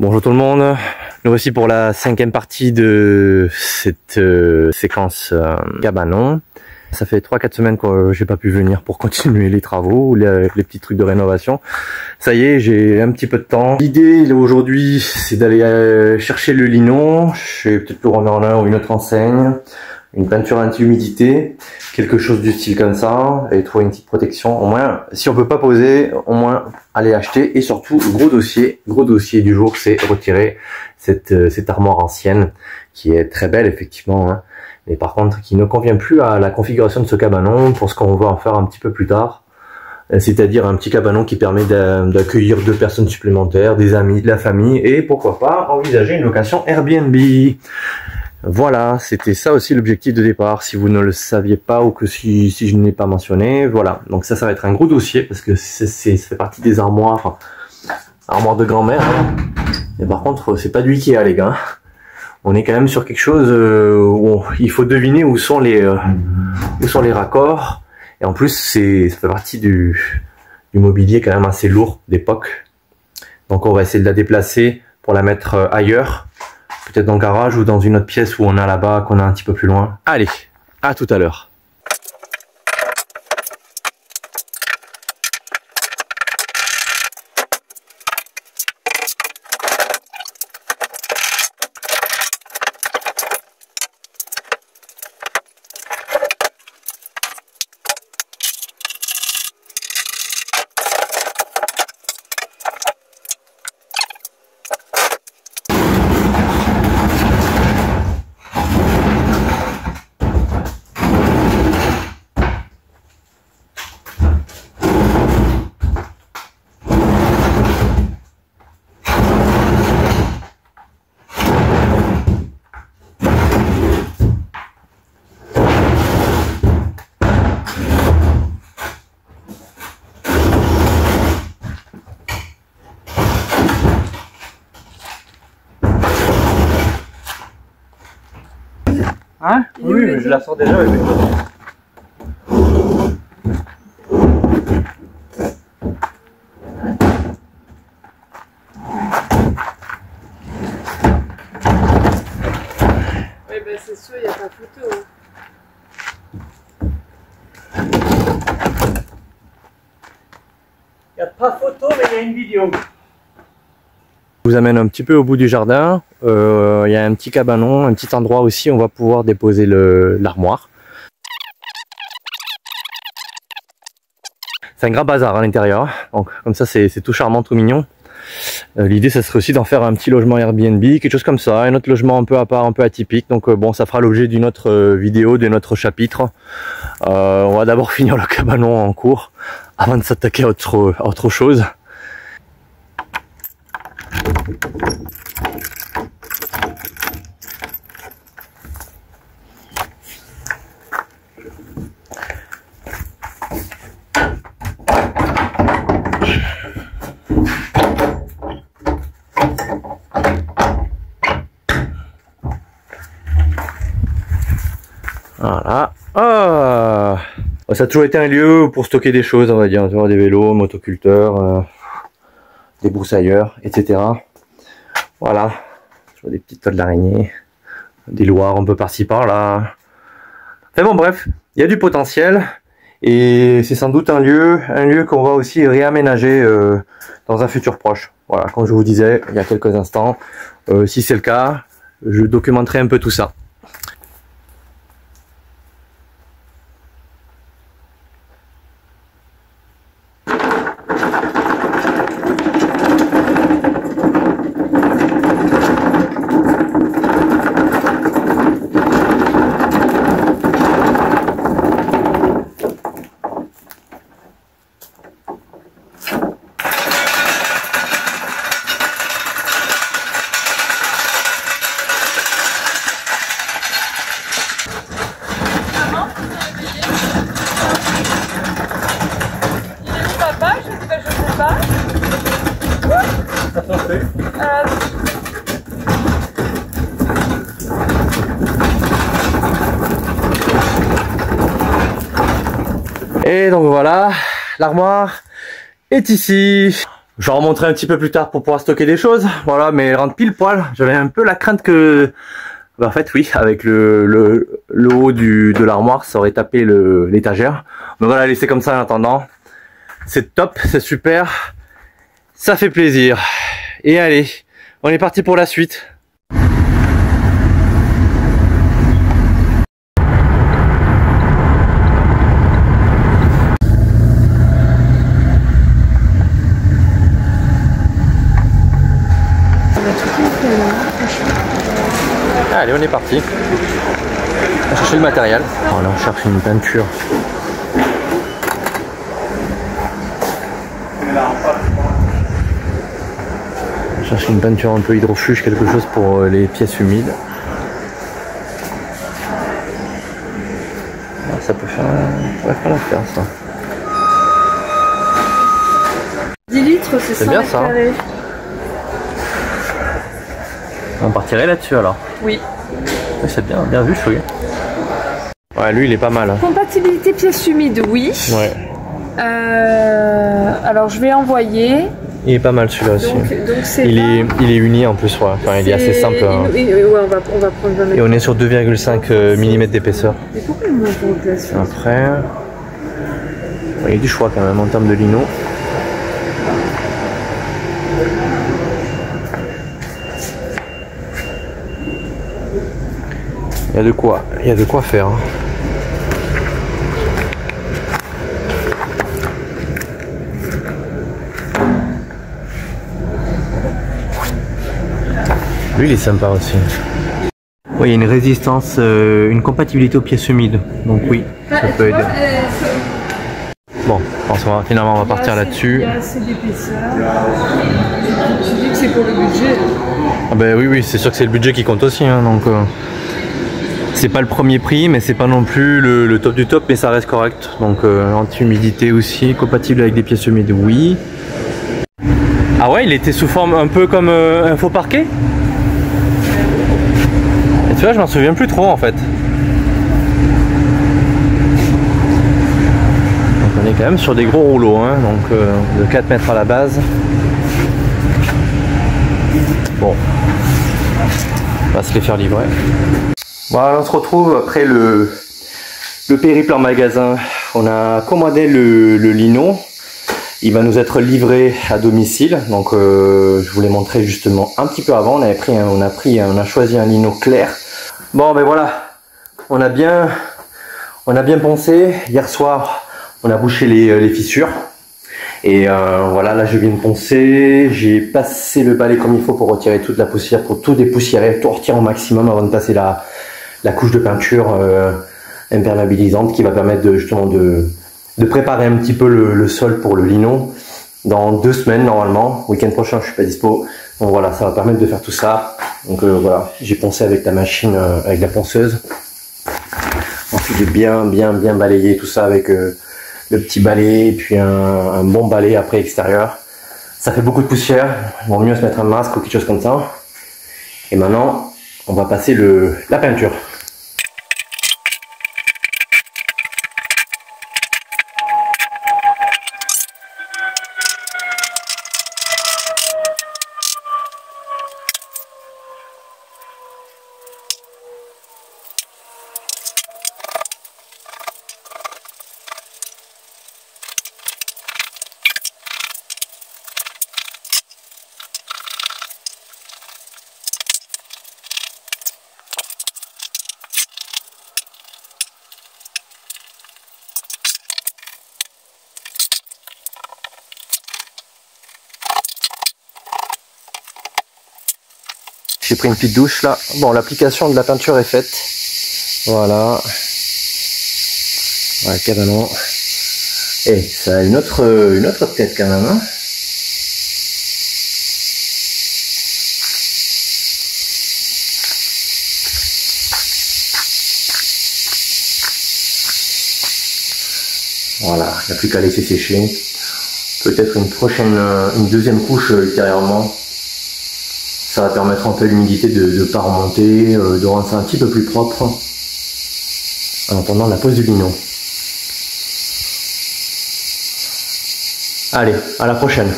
Bonjour tout le monde, nous voici pour la 5e partie de cette séquence cabanon. Ça fait 3-4 semaines que j'ai pas pu venir pour continuer les travaux, les petits trucs de rénovation. Ça y est, j'ai un petit peu de temps. L'idée aujourd'hui, c'est d'aller chercher le lino. Je vais peut-être le remettre en un ou une autre enseigne, une peinture anti-humidité, quelque chose du style comme ça, et trouver une petite protection. Au moins, si on peut pas poser, au moins aller acheter. Et surtout, gros dossier du jour, c'est retirer cette armoire ancienne qui est très belle effectivement, hein, mais par contre qui ne convient plus à la configuration de ce cabanon pour ce qu'on va en faire un petit peu plus tard. C'est-à-dire un petit cabanon qui permet d'accueillir 2 personnes supplémentaires, des amis, de la famille, et pourquoi pas envisager une location Airbnb. Voilà, c'était ça aussi l'objectif de départ, si vous ne le saviez pas ou que si je ne l'ai pas mentionné. Voilà, donc ça va être un gros dossier parce que ça fait partie des armoires de grand-mère, hein. Et par contre, c'est pas du Ikea les gars. On est quand même sur quelque chose où il faut deviner où sont les raccords. Et en plus, ça fait partie du mobilier quand même assez lourd d'époque. Donc on va essayer de la déplacer pour la mettre ailleurs. Peut-être dans le garage ou dans une autre pièce où on a là-bas, qu'on a un petit peu plus loin. Allez, à tout à l'heure. Hein? Oui, mais je la sors déjà. Oui, ben c'est sûr, il n'y a pas photo. Il n'y a pas photo, mais il y a une vidéo. Je vous amène un petit peu au bout du jardin. Il y a un petit cabanon, un petit endroit aussi où on va pouvoir déposer l'armoire. C'est un grand bazar à l'intérieur, donc comme ça c'est tout charmant, tout mignon. L'idée ça serait aussi d'en faire un petit logement Airbnb, quelque chose comme ça, un autre logement un peu à part, un peu atypique. Donc bon, ça fera l'objet d'une autre vidéo, d'un autre chapitre. On va d'abord finir le cabanon en cours avant de s'attaquer à autre chose. Voilà. Ah, ça a toujours été un lieu pour stocker des choses, on va dire, des vélos, motoculteurs, des broussailleurs, etc. Voilà, je vois des petites toiles d'araignée, des loirs un peu par-ci par-là. Enfin bon, bref, il y a du potentiel et c'est sans doute un lieu qu'on va aussi réaménager dans un futur proche. Voilà, comme je vous disais il y a quelques instants, si c'est le cas, je documenterai un peu tout ça. Et donc voilà, l'armoire est ici. Je vais en remontrer un petit peu plus tard pour pouvoir stocker des choses. Voilà, mais elle rentre pile poil. J'avais un peu la crainte que... Bah, en fait, oui, avec le haut de l'armoire, ça aurait tapé l'étagère. Mais voilà, laisser comme ça en attendant. C'est top, c'est super. Ça fait plaisir. Et allez, on est parti pour la suite. Allez, on est parti. On va chercher le matériel. Voilà, on cherche une peinture. On cherche une peinture un peu hydrofuge, quelque chose pour les pièces humides. Ça peut faire, pas l'affaire ça. 10 litres, c'est bien ça. Carrés. On partirait là-dessus alors. Oui. Ouais, c'est bien vu, Chouille. Ouais, lui il est pas mal. Hein. Compatibilité pièces humides, oui. Ouais. Alors je vais envoyer. Il est pas mal celui-là aussi. Donc il est uni en plus, ouais. Enfin, il est assez simple. Hein. Ouais, on va prendre 20 et on est sur 2,5 mm d'épaisseur. Et pourquoi il manque en place? Après, il y a du choix quand même en termes de lino. Il y a de quoi faire. Hein. Lui il est sympa aussi. Oui, il y a une résistance, une compatibilité aux pièces humides. Donc oui, ça peut aider. Bon, finalement on va partir là-dessus. Il y a assez d'épaisseur. Je dis que c'est pour le budget. Ah ben oui, c'est sûr que c'est le budget qui compte aussi. Hein, donc c'est pas le premier prix, mais c'est pas non plus le top du top, mais ça reste correct. Donc anti-humidité aussi, compatible avec des pièces humides, oui. Ah ouais, il était sous forme un peu comme un faux parquet. Et tu vois, je m'en souviens plus trop en fait. Donc on est quand même sur des gros rouleaux, hein, donc de 4 mètres à la base. Bon, on va se les faire livrer. Voilà, on se retrouve après le périple en magasin. On a commandé le lino. Il va nous être livré à domicile. Donc je vous l'ai montré justement un petit peu avant. On a choisi un lino clair. Bon ben voilà, on a bien pensé. Hier soir, on a bouché les fissures. Et voilà, là je viens de poncer, j'ai passé le balai comme il faut pour retirer toute la poussière, pour tout dépoussiérer, tout retirer au maximum avant de passer la couche de peinture imperméabilisante qui va permettre justement de préparer un petit peu le sol pour le lino. Dans 2 semaines normalement, week-end prochain je suis pas dispo, donc voilà, ça va permettre de faire tout ça. Donc voilà, j'ai poncé avec la machine, avec la ponceuse. Ensuite j'ai bien balayé tout ça avec le petit balai et puis un bon balai après extérieur. Ça fait beaucoup de poussière, il vaut mieux se mettre un masque ou quelque chose comme ça. Et maintenant, on va passer la peinture. J'ai pris une petite douche là. Bon, l'application de la peinture est faite. Voilà. Voilà, cabanon. Et ça a une autre tête quand même. Hein. Voilà, il n'y a plus qu'à laisser sécher. Peut-être une deuxième couche ultérieurement. Ça va permettre un peu l'humidité de ne pas remonter, de rendre ça un petit peu plus propre en attendant la pose du lino. Allez, à la prochaine.